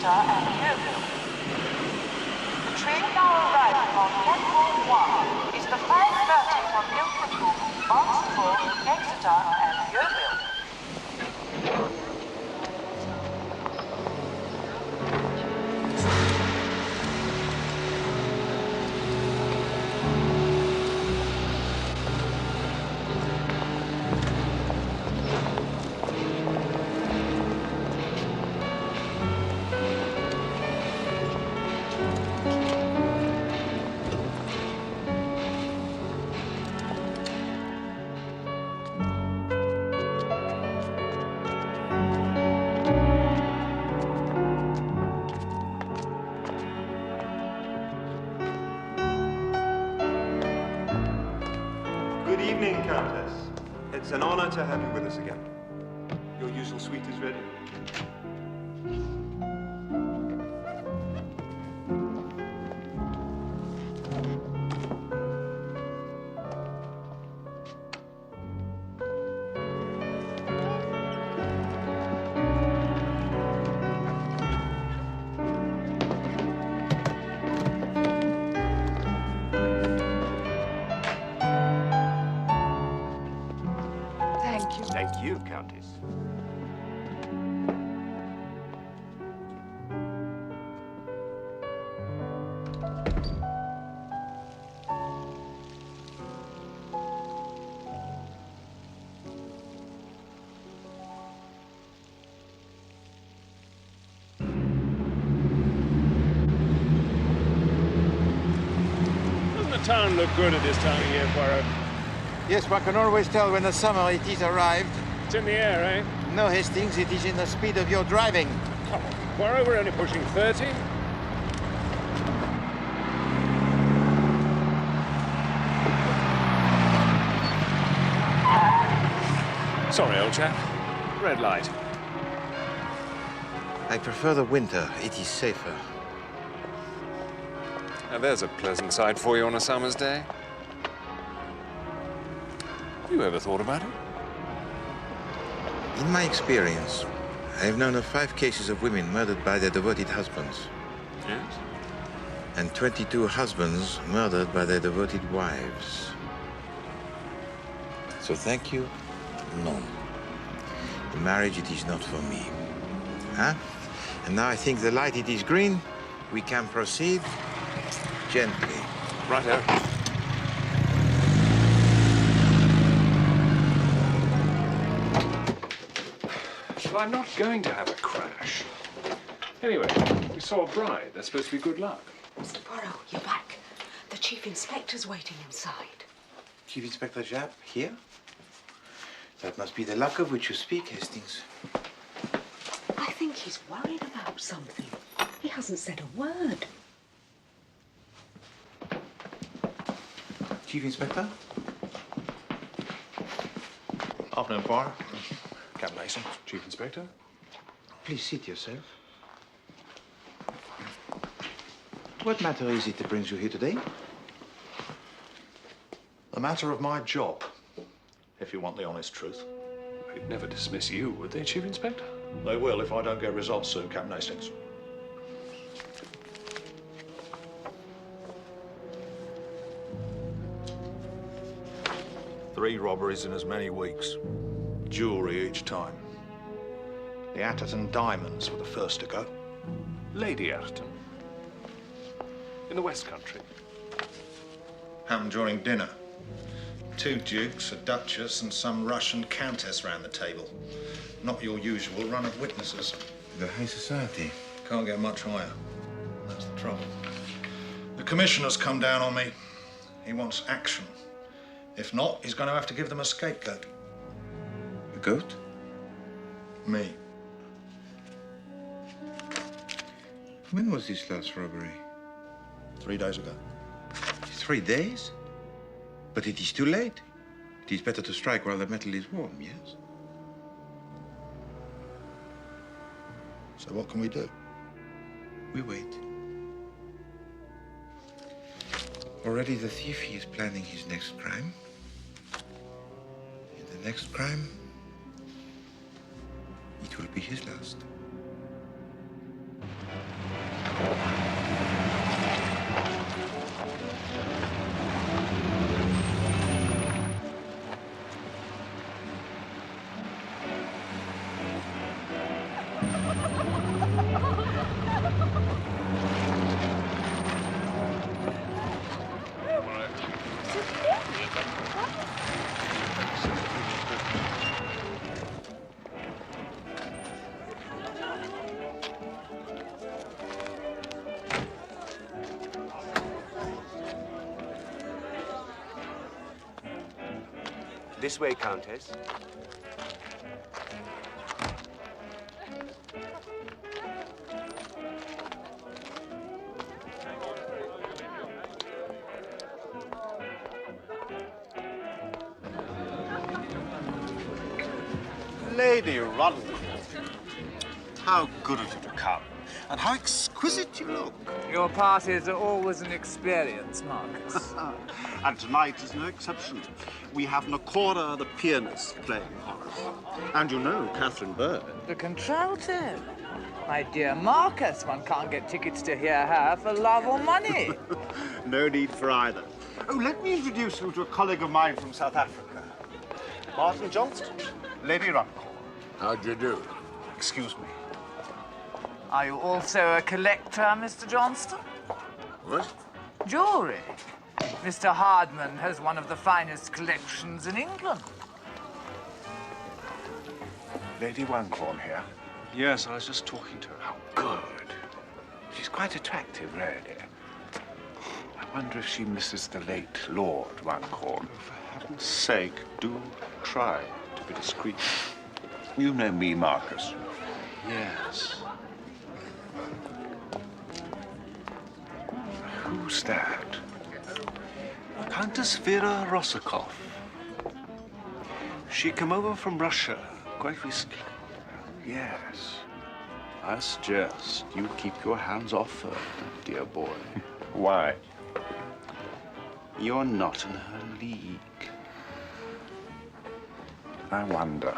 Exeter and Yeovil. The train now arriving on platform 1 is the 5:30 from Ilfracombe, Barnstaple, Exeter and Yeovil. Good evening, Countess. It's an honor to have you with us again. Your usual suite is ready. Thank you, Countess. Doesn't the town look good at this time of year, Poirot? Yes, one can always tell when the summer it is arrived. It's in the air, eh? No, Hastings, it is in the speed of your driving. Come on, Poirot, we're only pushing 30. Sorry, old chap. Red light. I prefer the winter. It is safer. Now, there's a pleasant sight for you on a summer's day. Have you ever thought about it? In my experience, I have known of 5 cases of women murdered by their devoted husbands. Yes? And 22 husbands murdered by their devoted wives. So thank you, no. The marriage, it is not for me. Huh? And now I think the light, it is green. We can proceed gently. Righto. Well, I'm not going to have a crash. Anyway, we saw a bride. That's supposed to be good luck. Mr. Poirot, you're back. The Chief Inspector's waiting inside. Chief Inspector Japp, here? That must be the luck of which you speak, Hastings. I think he's worried about something. He hasn't said a word. Chief Inspector? Afternoon, Poirot. Captain Mason, Chief Inspector. Please seat yourself. What matter is it that brings you here today? The matter of my job, if you want the honest truth. They'd never dismiss you, would they, Chief Inspector? They will if I don't get results soon, Captain Hastings. Three robberies in as many weeks. Jewelry each time. The Atherton diamonds were the first to go. Lady Atherton. In the West Country. Happened during dinner. 2 dukes, a duchess, and some Russian countess round the table. Not your usual run of witnesses. The high society. Can't get much higher. That's the trouble. The commissioner's come down on me. He wants action. If not, he's going to have to give them a scapegoat. A goat? Me. When was this last robbery? 3 days ago. 3 days? But it is too late. It is better to strike while the metal is warm, yes? So what can we do? We wait. Already the thief, he is planning his next crime. And the next crime, it will be his last. This way, Countess. Lady Runcorn, how good of you to come, and how exquisite you look. Your parties are always an experience, Marcus. And tonight is no exception. We have Nakora the pianist playing for us. And you know Catherine Bird. The contralto. My dear Marcus, one can't get tickets to hear her for love or money. No need for either. Oh, let me introduce you to a colleague of mine from South Africa. Martin Johnston, Lady Runcorn. How'd you do? Excuse me. Are you also a collector, Mr. Johnston? What? Jewelry. Mr. Hardman has one of the finest collections in England. Lady Runcorn here? Yes, I was just talking to her. How good. She's quite attractive, really. I wonder if she misses the late Lord Runcorn. For heaven's sake, do try to be discreet. You know me, Marcus. Yes. Who's that? Countess Vera Rosikoff. She came over from Russia quite recently. Yes. I suggest you keep your hands off her, dear boy. Why? You're not in her league. I wonder.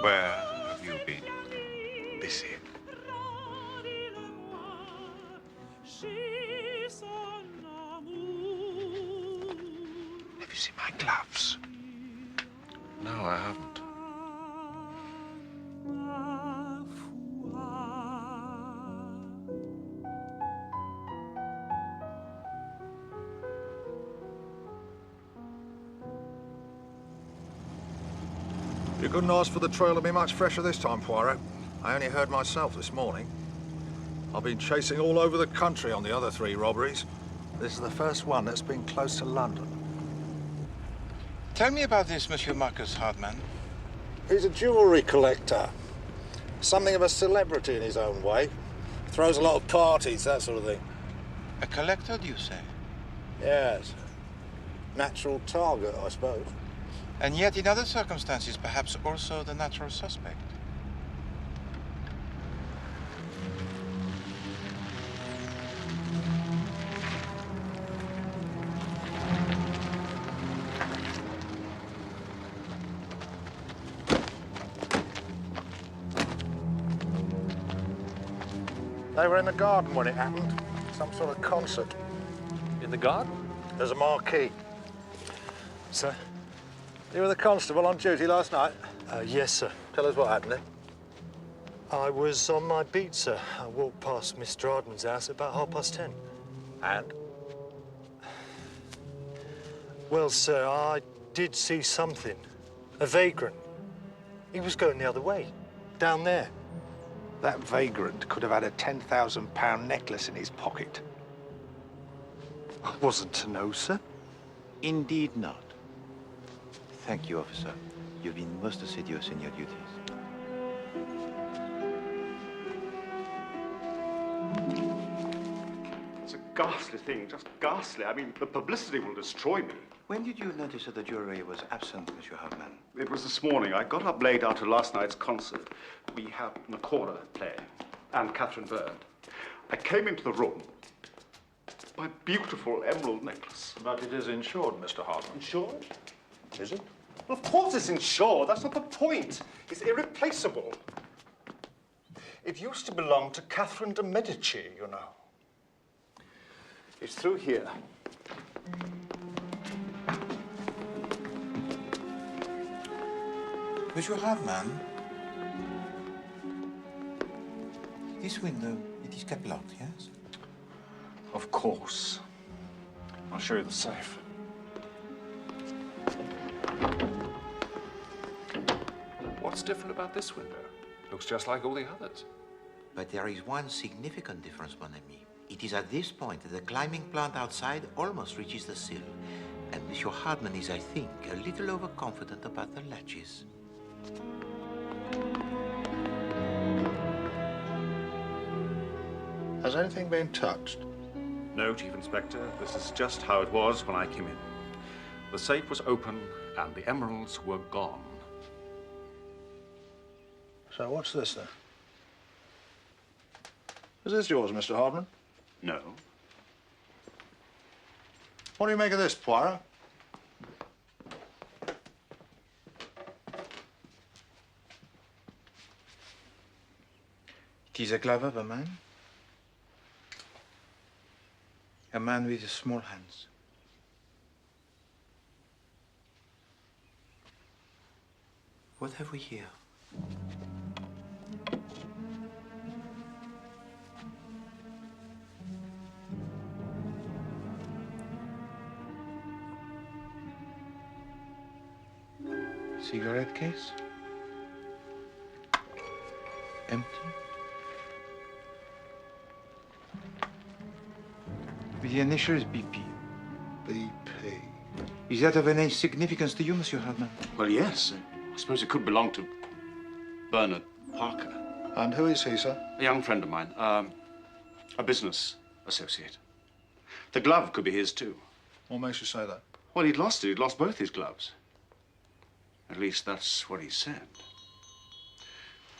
Where have you been? Busy. Have you seen my gloves? No, I haven't. You couldn't ask for the trail to be much fresher this time, Poirot. I only heard myself this morning. I've been chasing all over the country on the other 3 robberies. This is the first one that's been close to London. Tell me about this, Monsieur Marcus Hardman. He's a jewellery collector. Something of a celebrity in his own way. Throws a lot of parties, that sort of thing. A collector, do you say? Yes. Natural target, I suppose. And yet, in other circumstances, perhaps also the natural suspect. They were in the garden when it happened. Some sort of concert. In the garden? There's a marquee. Sir? You were the constable on duty last night? Yes, sir. Tell us what happened then. I was on my beat, sir. I walked past Mr. Hardman's house at about 10:30. And? Well, sir, I did see something. A vagrant. He was going the other way, down there. That vagrant could have had a £10,000 necklace in his pocket. I wasn't to know, sir. Indeed not. Thank you, officer. You've been most assiduous in your duties. It's a ghastly thing, just ghastly. I mean, the publicity will destroy me. When did you notice that the jewelry was absent, Monsieur Hardman? It was this morning. I got up late after last night's concert. We have Nakora play and Catherine Bird. I came into the room. My beautiful emerald necklace. But it is insured, Mr. Hardman. Insured? Is it? Well, of course it's insured. That's not the point. It's irreplaceable. It used to belong to Catherine de Medici, you know. It's through here. Monsieur Hardman, this window, it is kept locked, yes? Of course. I'll show you the safe. What's different about this window? Looks just like all the others. But there is one significant difference, mon ami. It is at this point that the climbing plant outside almost reaches the sill. And Monsieur Hardman is, I think, a little overconfident about the latches. Has anything been touched? No, Chief Inspector. This is just how it was when I came in. The safe was open and the emeralds were gone. So what's this then? Is this yours, Mr. Hardman? No. What do you make of this, Poirot? It is a glove of a man. A man with small hands. What have we here? Cigarette case? Empty? The initial is BP. BP. Is that of any significance to you, Monsieur Hardman? Well, yes. I suppose it could belong to Bernard Parker. And who is he, sir? A young friend of mine. A business associate. The glove could be his, too. What makes you say that? Well, he'd lost it. He'd lost both his gloves. At least that's what he said.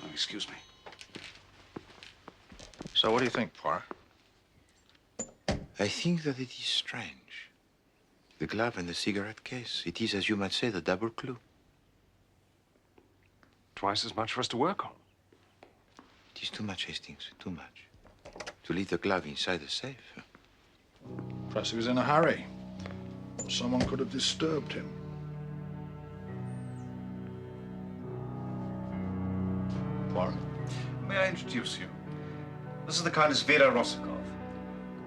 Oh, excuse me. So what do you think, Poirot? I think that it is strange. The glove and the cigarette case. It is, as you might say, the double clue. twice as much for us to work on. It is too much, Hastings, too much. To leave the glove inside the safe. Perhaps he was in a hurry. Someone could have disturbed him. Warren? May I introduce you? This is the Countess Vera Rossikov.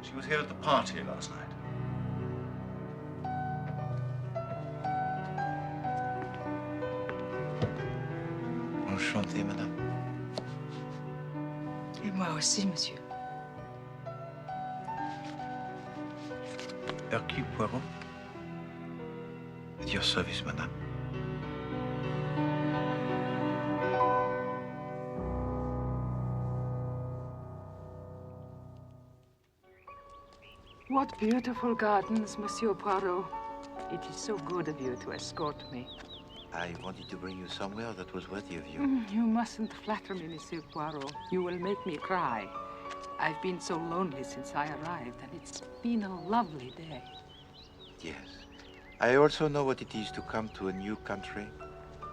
She was here at the party last night. Enchanté, madame. Et moi aussi, monsieur. Hercule Poirot. At your service, madame. What beautiful gardens, Monsieur Poirot. It is so good of you to escort me. I wanted to bring you somewhere that was worthy of you. You mustn't flatter me, Monsieur Poirot. You will make me cry. I've been so lonely since I arrived, and it's been a lovely day. Yes. I also know what it is to come to a new country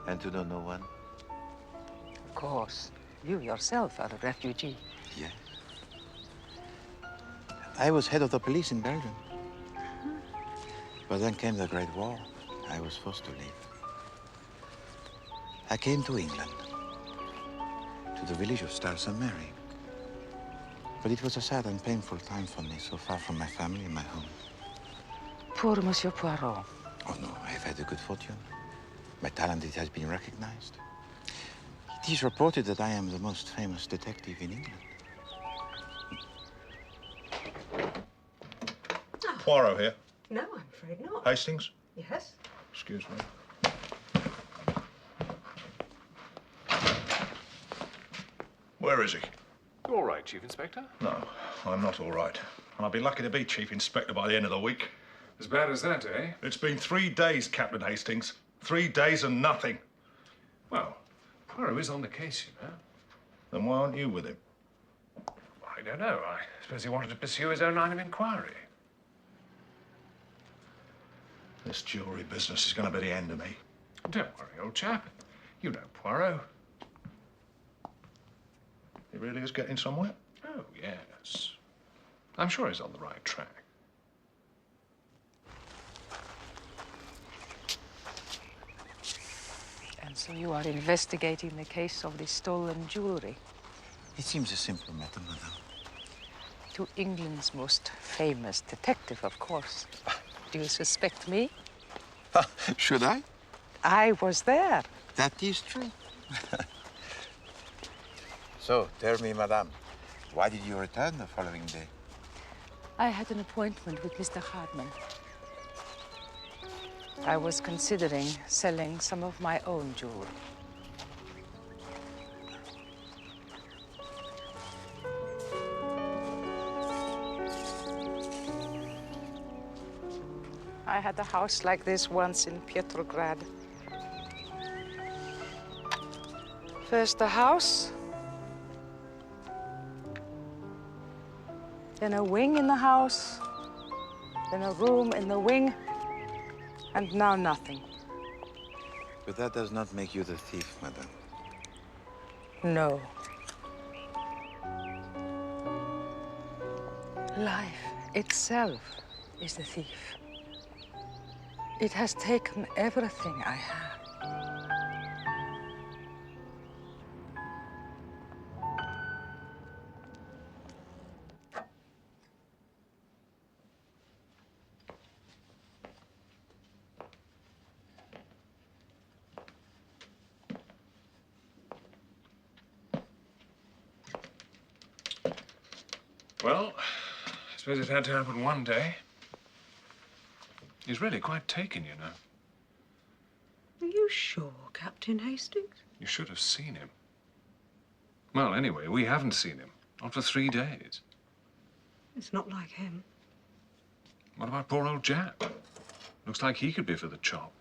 and to know no one. Of course. You yourself are a refugee. Yes. I was head of the police in Belgium. But then came the Great War. I was forced to leave. I came to England, to the village of Styles St. Mary. But it was a sad and painful time for me, so far from my family and my home. Poor Monsieur Poirot. Oh, no, I've had a good fortune. My talent, it has been recognized. It is reported that I am the most famous detective in England. Poirot here. No, I'm afraid not. Hastings? Yes? Excuse me. Where is he? You all right, Chief Inspector? No, I'm not all right. And I'll be lucky to be Chief Inspector by the end of the week. As bad as that, eh? It's been 3 days, Captain Hastings. 3 days and nothing. Well, Poirot is on the case, you know. Then why aren't you with him? I don't know. I suppose he wanted to pursue his own line of inquiry. This jewelry business is going to be the end of me. Don't worry, old chap. You know Poirot. He really is getting somewhere? Oh, yes. I'm sure he's on the right track. And so you are investigating the case of the stolen jewelry It seems a simple matter, madame. to England's most famous detective, of course. Do you suspect me? Should I? I was there. That is true. So, tell me, madame, why did you return the following day? I had an appointment with Mr. Hardman. I was considering selling some of my own jewelry. I had a house like this once in Petrograd. First a house, then a wing in the house, then a room in the wing, and now nothing. But that does not make you the thief, madame. No. Life itself is the thief. It has taken everything I have. Well, I suppose it had to happen one day. He's really quite taken, you know. Are you sure, Captain Hastings? You should have seen him. Well, anyway, we haven't seen him. Not for 3 days. It's not like him. What about poor old Japp? Looks like he could be for the chop.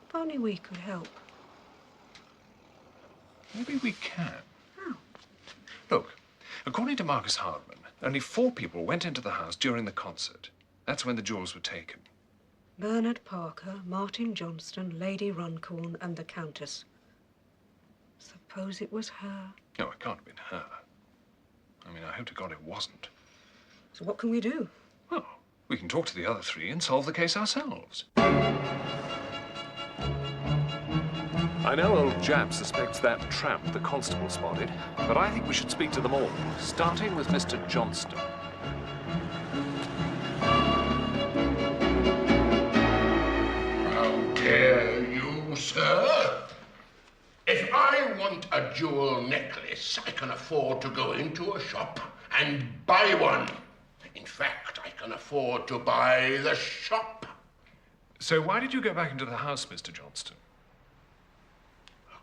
If only we could help. Maybe we can. How? Look, according to Marcus Hardman, only 4 people went into the house during the concert. That's when the jewels were taken. Bernard Parker, Martin Johnston, Lady Runcorn, and the Countess. suppose it was her. No, it can't have been her. I mean, I hope to God it wasn't. So what can we do? Well, we can talk to the other three and solve the case ourselves. I know old Japp suspects that tramp the constable spotted, but I think we should speak to them all, starting with Mr. Johnston. How dare you, sir? If I want a jewel necklace, I can afford to go into a shop and buy one. In fact, I can afford to buy the shop. So why did you go back into the house, Mr. Johnston?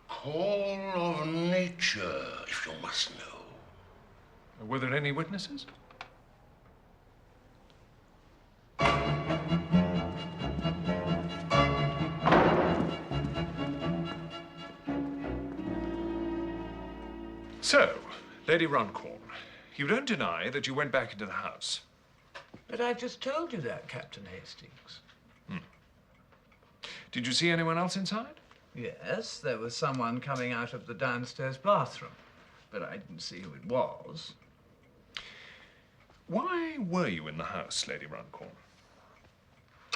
Call of nature, if you must know. Were there any witnesses? So, Lady Runcorn, you don't deny that you went back into the house. But I just told you that, Captain Hastings. Did you see anyone else inside? Yes, there was someone coming out of the downstairs bathroom, but I didn't see who it was. Why were you in the house, Lady Runcorn?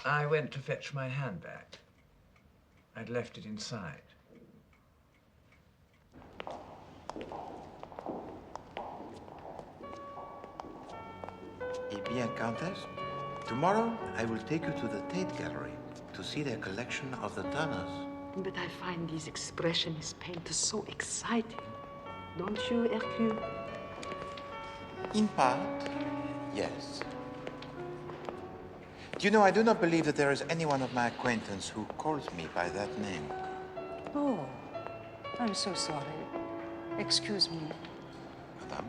I went to fetch my handbag. I'd left it inside. Eh bien, Countess, tomorrow I will take you to the Tate Gallery to see their collection of the Turners. But I find these expressionist painters so exciting. Don't you, Hercule? In part, yes. Do you know, I do not believe that there is anyone of my acquaintance who calls me by that name. Oh, I'm so sorry. Excuse me. Madame?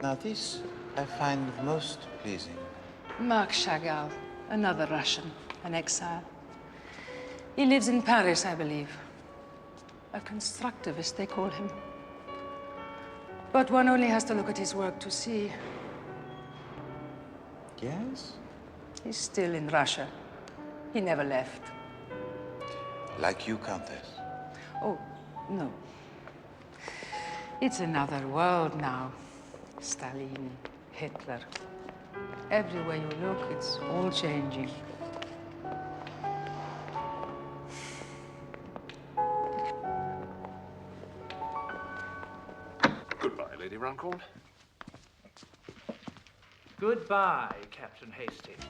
Now this I find most pleasing. Marc Chagall, another Russian, an exile. He lives in Paris, I believe. A constructivist, they call him. But one only has to look at his work to see. Yes? He's still in Russia. He never left. Like you, Countess. Oh, no. It's another world now. Stalin, Hitler. Everywhere you look, it's all changing. Goodbye, Lady Runcorn. Goodbye, Captain Hastings.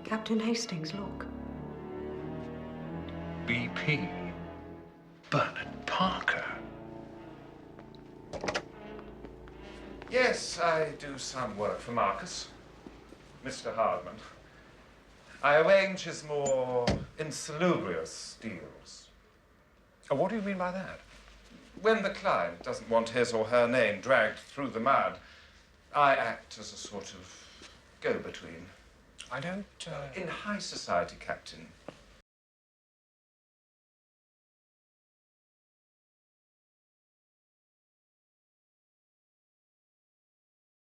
Captain Hastings, look. BP. Bernard Parker. Yes, I do some work for Marcus, Mr. Hardman. I arrange his more insalubrious deals. Oh, what do you mean by that? When the client doesn't want his or her name dragged through the mud, I act as a sort of go-between. I don't, In high society, Captain,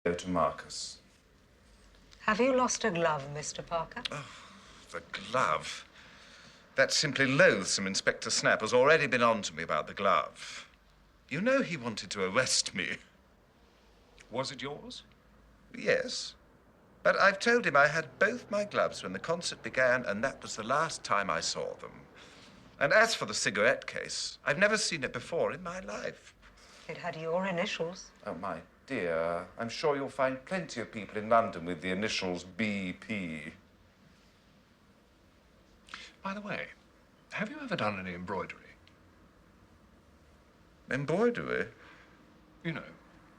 go to Marcus. Have you lost a glove, Mr. Parker? Oh, the glove. That simply loathsome Inspector Snap has already been on to me about the glove. You know he wanted to arrest me. Was it yours? Yes. But I've told him I had both my gloves when the concert began, and that was the last time I saw them. And as for the cigarette case, I've never seen it before in my life. It had your initials. Oh, my dear, I'm sure you'll find plenty of people in London with the initials BP. By the way, have you ever done any embroidery? Embroidery? You know,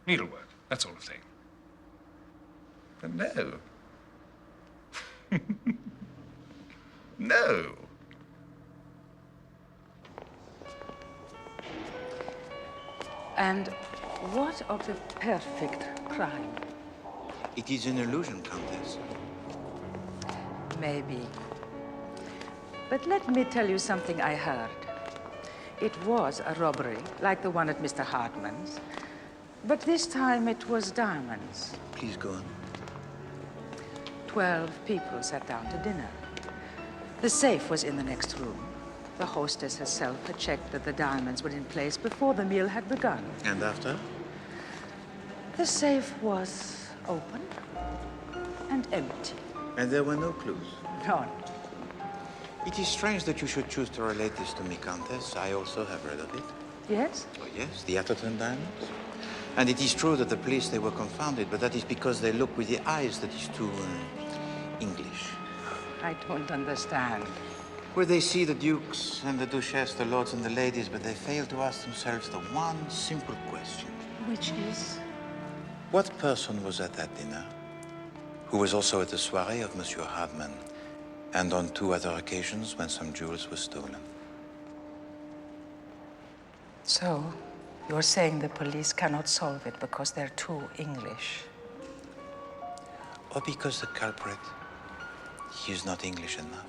needlework, that sort of thing. No. No. And what of the perfect crime? It is an illusion, Countess. Maybe. But let me tell you something I heard. It was a robbery, like the one at Mr. Hartman's. But this time it was diamonds. Please go on. 12 people sat down to dinner. The safe was in the next room. The hostess herself had checked that the diamonds were in place before the meal had begun. And after? The safe was open and empty. And there were no clues? None. It is strange that you should choose to relate this to me, Countess. I also have read of it. Yes? Oh, yes, the Atherton diamonds. And it is true that the police, they were confounded, but that is because they look with the eyes that is too English. I don't understand. Where they see the dukes and the duchess, the lords and the ladies, but they fail to ask themselves the one simple question. Which is? What person was at that dinner who was also at the soirée of Monsieur Hardman and on 2 other occasions when some jewels were stolen? So, you're saying the police cannot solve it because they're too English? Or because the culprit, he is not English enough?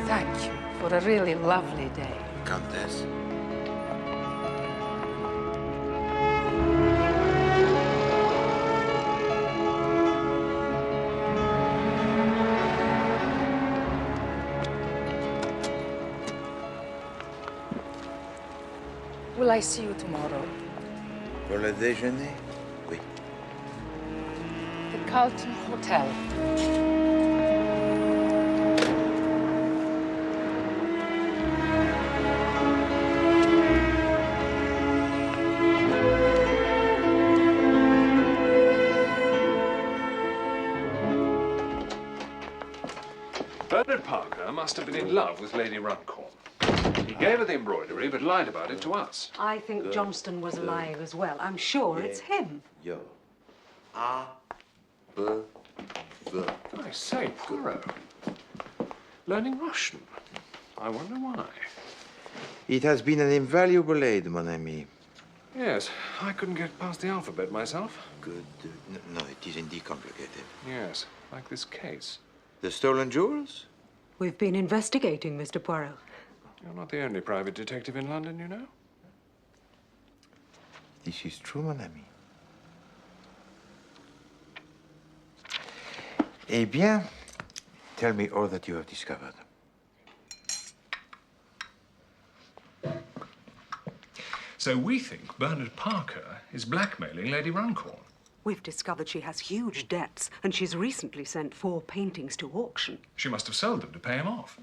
Thank you for a really lovely day. Countess. Will I see you tomorrow? Pour le déjeuner? Oui. The Carlton Hotel. Bernard Parker must have been in love with Lady Runcorn. He gave her the embroidery, but lied about it to us. I think Johnston was alive as well. I'm sure it's him. Yo. I say, Poirot. Learning Russian. I wonder why. It has been an invaluable aid, mon ami. Yes, I couldn't get past the alphabet myself. Good. No, it is indeed complicated. Yes, like this case. The stolen jewels? We've been investigating, Mr. Poirot. You're not the only private detective in London, you know. This is true, mon ami. Eh bien, tell me all that you have discovered. So we think Bernard Parker is blackmailing Lady Runcorn. We've discovered she has huge debts, and she's recently sent 4 paintings to auction. She must have sold them to pay him off.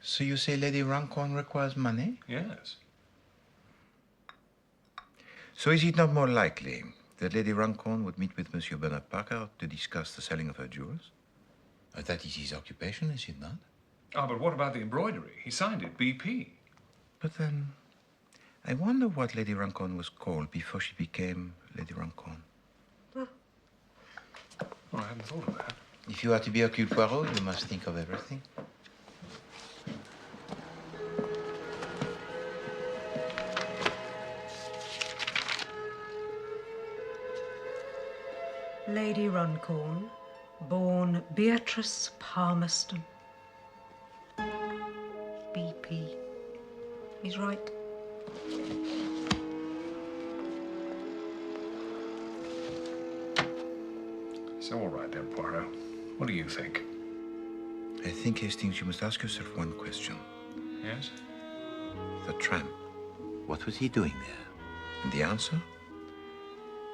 So you say Lady Runcorn requires money? Yes. So is it not more likely that Lady Runcorn would meet with Monsieur Bernard Parker to discuss the selling of her jewels? That is his occupation, is it not? Ah, but what about the embroidery? He signed it BP. But then, I wonder what Lady Runcorn was called before she became Lady Runcorn. Oh, I hadn't thought of that. If you are to be Hercule Poirot, you must think of everything. Lady Runcorn, born Beatrice Palmerston. BP. He's right. So, all right then, Poirot. What do you think? I think, Hastings, you must ask yourself one question. Yes? The tramp. What was he doing there? And the answer?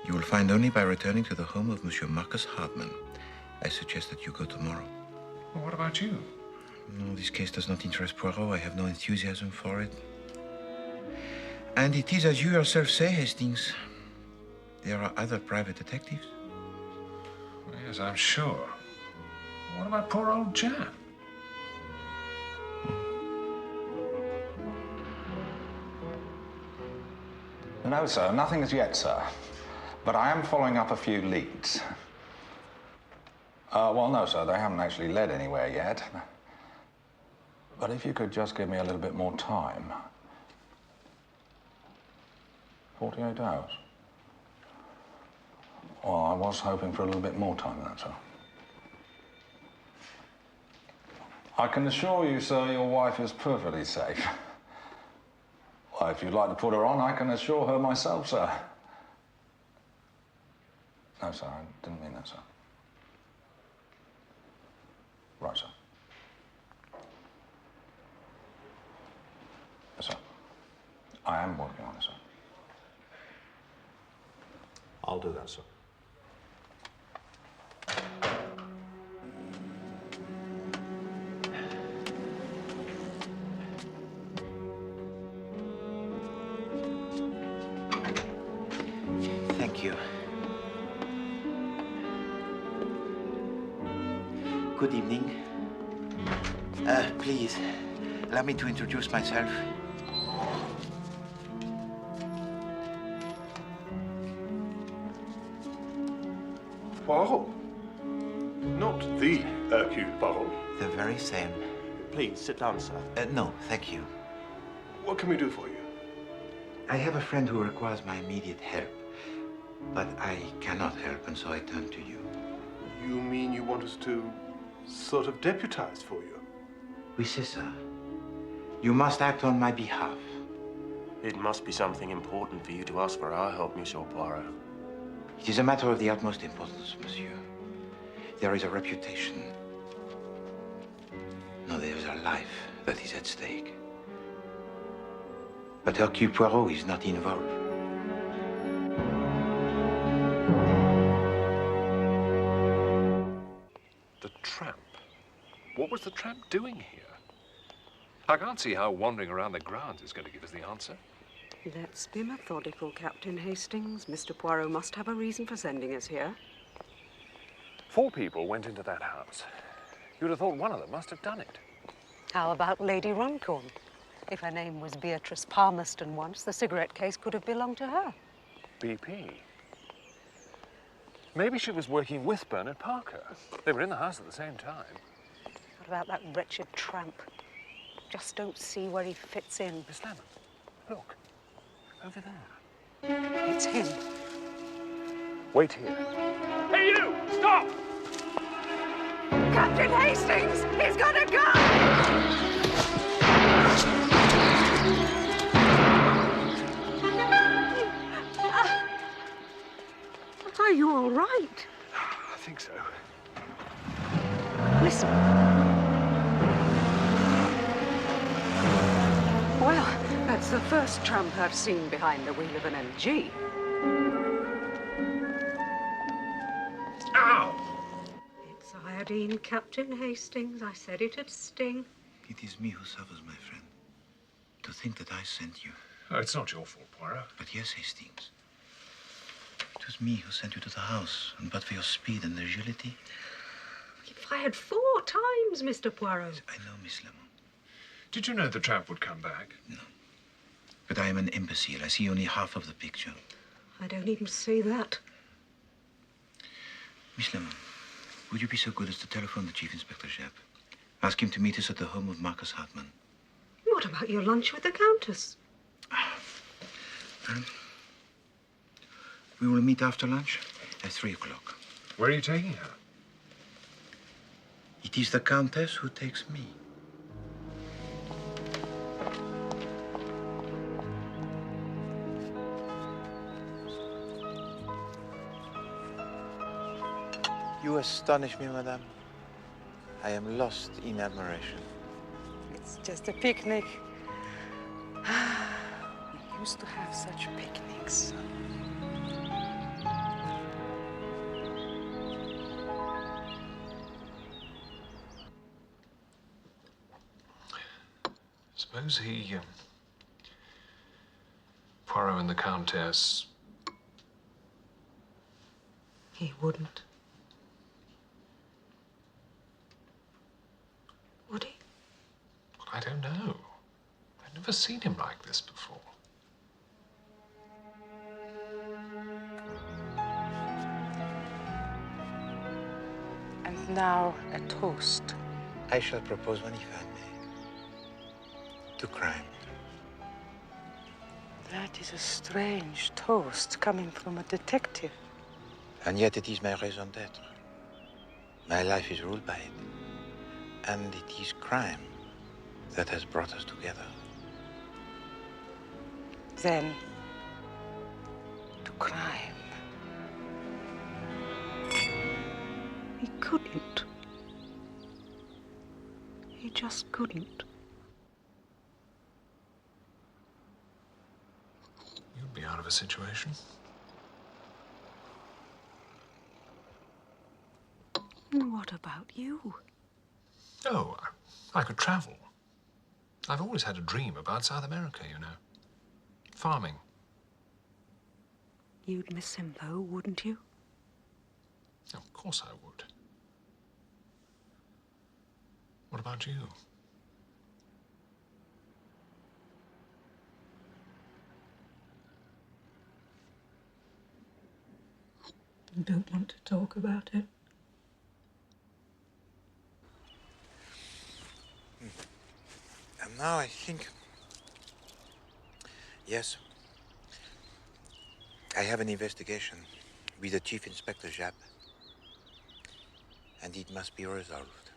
You will find only by returning to the home of Monsieur Marcus Hardman. I suggest that you go tomorrow. Well, what about you? No, this case does not interest Poirot. I have no enthusiasm for it. And it is as you yourself say, Hastings. There are other private detectives. Yes, I'm sure. What about poor old Japp? No, sir, nothing as yet, sir. But I am following up a few leads. Well, no, sir, they haven't actually led anywhere yet. But if you could just give me a little bit more time. 48 hours? Well, I was hoping for a little bit more time, that's all. I can assure you, sir, your wife is perfectly safe. Well, if you'd like to put her on, I can assure her myself, sir. No, sir, I didn't mean that, sir. Right, sir. Yes, sir. I am working on it, sir. I'll do that, sir. Thank you. Good evening. Please, allow me to introduce myself. Poirot? Not the Hercule Poirot. The very same. Please, sit down, sir. No, thank you. What can we do for you? I have a friend who requires my immediate help, but I cannot help, and so I turn to you. You mean you want us to sort of deputize for you? Oui, c'est ça. You must act on my behalf. It must be something important for you to ask for our help, Monsieur Poirot. It is a matter of the utmost importance, monsieur. There is a reputation. No, there is a life that is at stake. But Hercule Poirot is not involved. The tramp? What was the tramp doing here? I can't see how wandering around the grounds is going to give us the answer. Let's be methodical, Captain Hastings. Mr. Poirot must have a reason for sending us here. 4 people went into that house. You'd have thought one of them must have done it. How about Lady Runcorn? If her name was Beatrice Palmerston once, the cigarette case could have belonged to her. BP. Maybe she was working with Bernard Parker. They were in the house at the same time. What about that wretched tramp? Just don't see where he fits in. Miss Lemon, look. Over there. It's him. Wait here. Hey, you! Stop! Captain Hastings! He's got a gun! Are you all right? I think so. Listen. Well, that's the first tramp I've seen behind the wheel of an MG. Ow! It's iodine, Captain Hastings. I said it'd sting. It is me who suffers, my friend. To think that I sent you. Oh, it's not your fault, Poirot. But yes, Hastings. It was me who sent you to the house, and but for your speed and agility. You fired 4 times, Mr. Poirot. I know, Miss Lemon. Did you know the tramp would come back? No. But I am an imbecile. I see only half of the picture. I don't even see that. Miss Lemon, would you be so good as to telephone the Chief Inspector Japp? Ask him to meet us at the home of Marcus Hartman. What about your lunch with the countess? We will meet after lunch at 3 o'clock. Where are you taking her? It is the countess who takes me. You astonish me, madame. I am lost in admiration. It's just a picnic. We used to have such picnics. Suppose he, Poirot and the Countess... He wouldn't. Would he? Well, I don't know. I've never seen him like this before. And now a toast. I shall propose one if I may. To crime. That is a strange toast coming from a detective. And yet it is my raison d'être. My life is ruled by it. And it is crime that has brought us together. Then, to crime. He couldn't. He just couldn't. You'd be out of a situation. And what about you? Oh, I could travel. I've always had a dream about South America, you know. Farming. You'd miss him, though, wouldn't you? Of course I would. What about you? I don't want to talk about it. And now I think... Yes. I have an investigation with the Chief Inspector Japp. And it must be resolved.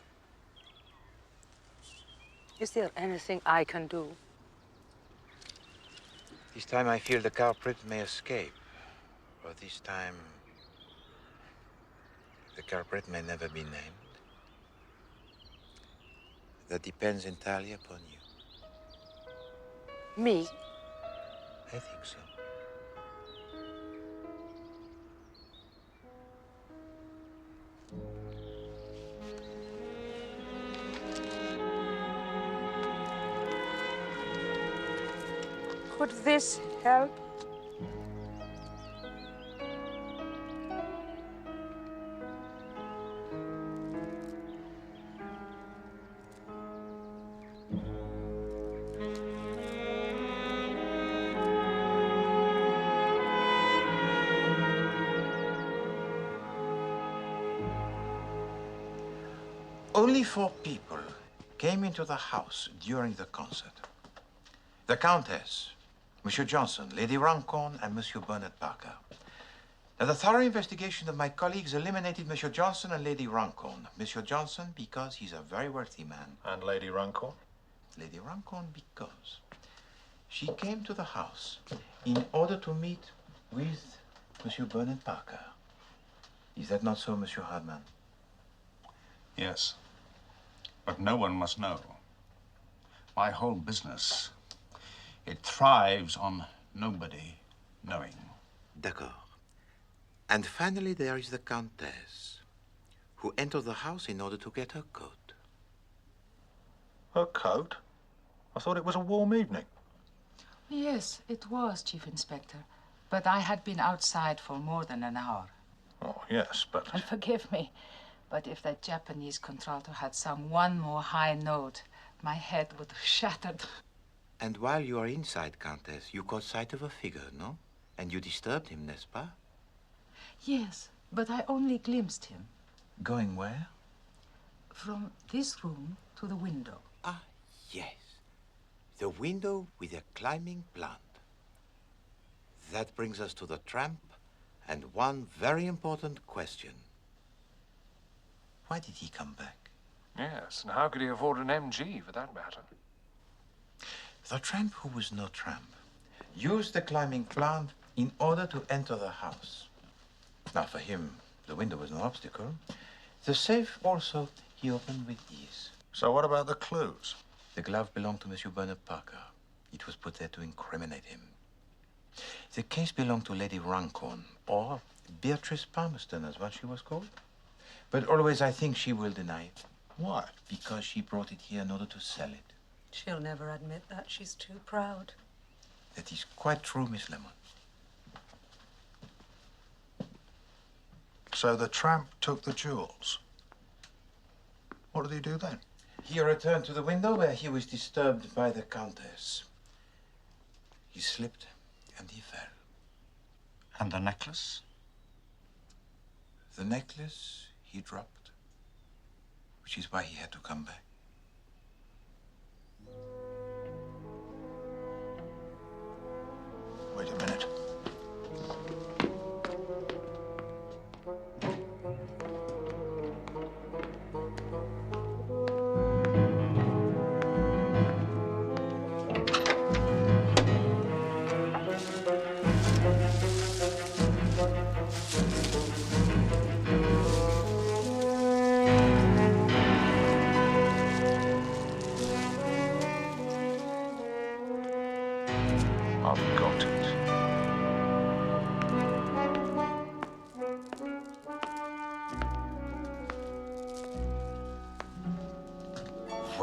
Is there anything I can do? This time I fear the culprit may escape. Or this time... the culprit may never be named. That depends entirely upon you. Me? I think so. Could this help? Only 4 people came into the house during the concert. The countess, Monsieur Johnson, Lady Runcorn, and Monsieur Bernard Parker. Now, the thorough investigation of my colleagues eliminated Monsieur Johnson and Lady Runcorn. Monsieur Johnson, because he's a very worthy man. And Lady Runcorn? Lady Runcorn, because she came to the house in order to meet with Monsieur Bernard Parker. Is that not so, Monsieur Hardman? Yes. But no one must know. My whole business, it thrives on nobody knowing. D'accord. And finally, there is the countess, who entered the house in order to get her coat. Her coat? I thought it was a warm evening. Yes, it was, Chief Inspector. But I had been outside for more than an hour. Oh, yes, but... And forgive me, but if that Japanese contralto had sung one more high note, my head would have shattered. And while you are inside, Countess, you caught sight of a figure, no? And you disturbed him, n'est-ce pas? Yes, but I only glimpsed him. Going where? From this room to the window. Ah, yes. The window with a climbing plant. That brings us to the tramp and one very important question. Why did he come back? Yes, and how could he afford an MG, for that matter? The tramp, who was no tramp, used the climbing plant in order to enter the house. Now, for him, the window was no obstacle. The safe also he opened with ease. So what about the clues? The glove belonged to Monsieur Bernard Parker. It was put there to incriminate him. The case belonged to Lady Runcorn, or Beatrice Palmerston, as what she was called. But always I think she will deny it. Why? Because she brought it here in order to sell it. She'll never admit that. She's too proud. That is quite true, Miss Lemon. So the tramp took the jewels. What did he do then? He returned to the window where he was disturbed by the countess. He slipped and he fell. And the necklace? The necklace he dropped, which is why he had to come back. Wait a minute.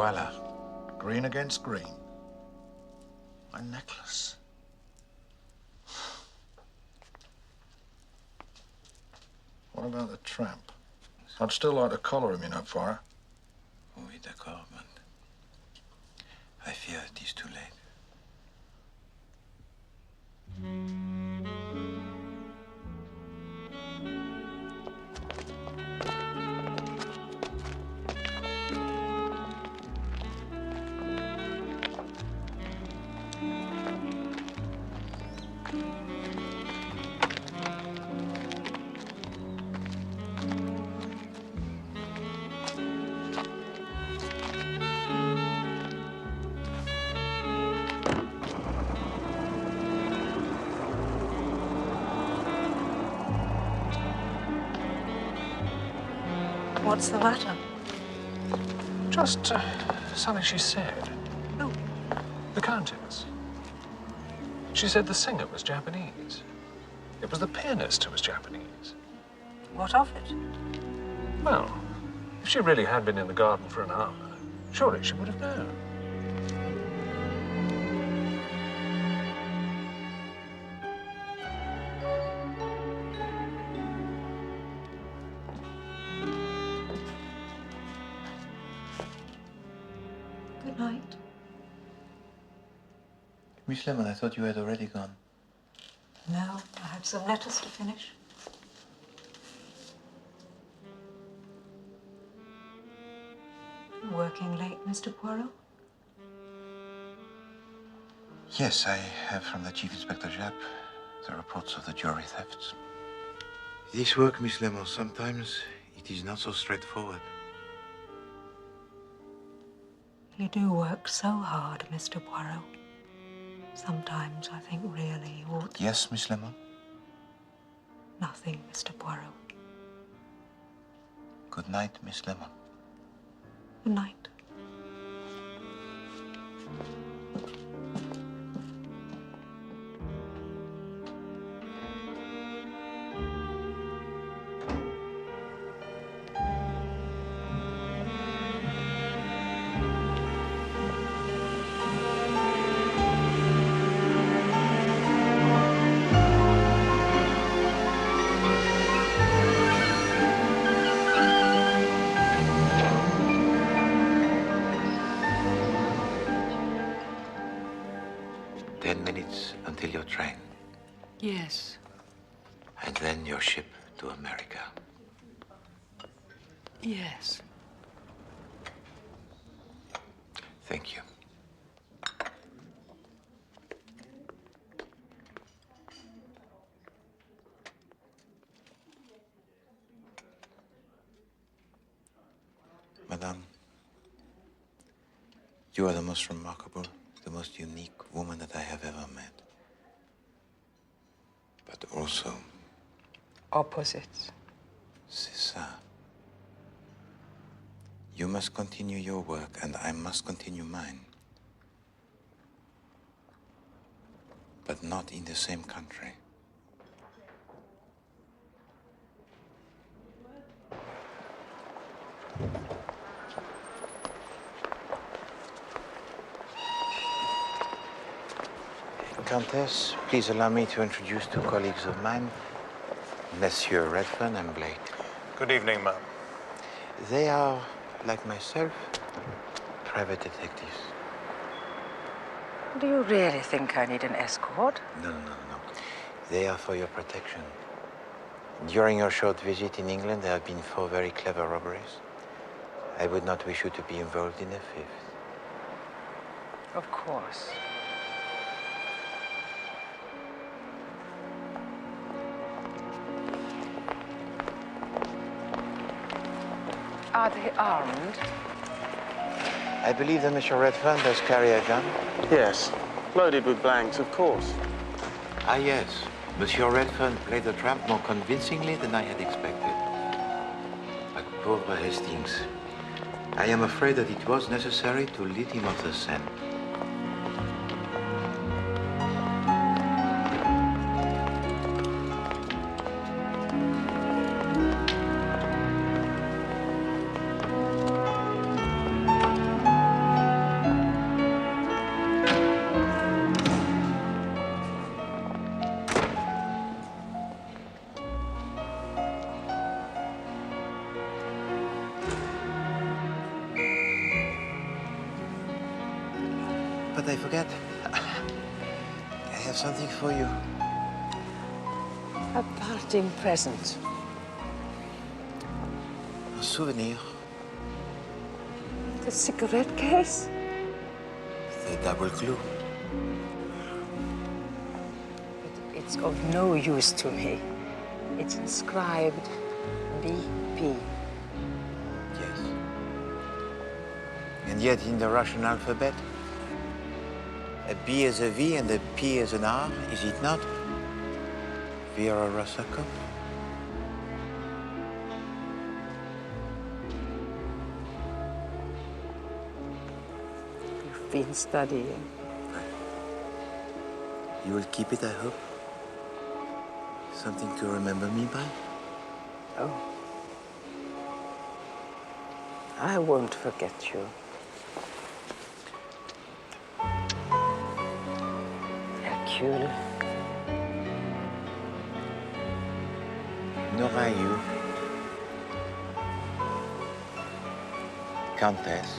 Voila. Green against green. My necklace. What about the tramp? I'd still like to collar him, you know, Poirot. Oui, d'accord, but I fear it is too late. What's the matter? Just something she said. Who? The countess. She said the singer was Japanese. It was the pianist who was Japanese. What of it? Well, if she really had been in the garden for an hour, surely she would have known. Good night. Miss Lemon, I thought you had already gone. No, I had some letters to finish. Working late, Mr. Poirot? Yes, I have from the Chief Inspector Japp the reports of the jewelry thefts. This work, Miss Lemon, sometimes it is not so straightforward. You do work so hard, Mr. Poirot. Sometimes I think really you ought... Yes, Miss Lemon? Nothing, Mr. Poirot. Good night, Miss Lemon. Good night. Until your train. Yes. And then your ship to America. Yes. Thank you. Madame, you are the most remarkable, the most unique woman that I have ever met. But also... Opposites. C'est ça. You must continue your work, and I must continue mine. But not in the same country. Countess, please allow me to introduce two colleagues of mine, Monsieur Redfern and Blake. Good evening, ma'am. They are, like myself, private detectives. Do you really think I need an escort? No. They are for your protection. During your short visit in England, there have been 4 very clever robberies. I would not wish you to be involved in a 5th. Of course. Are they armed? I believe that Monsieur Redfern does carry a gun. Yes, loaded with blanks, of course. Ah, yes. Monsieur Redfern played the tramp more convincingly than I had expected. But pauvre Hastings, I am afraid that it was necessary to lead him off the scent. but I forget. I have something for you. A parting present. A souvenir. The cigarette case? The double clue. It's of no use to me. It's inscribed BP. Yes. And yet in the Russian alphabet, a B is a V and a P is an R, is it not? Vera Rossakov? You've been studying. You will keep it, I hope? Something to remember me by? Oh. I won't forget you. Hercule. Nor are you. Countess.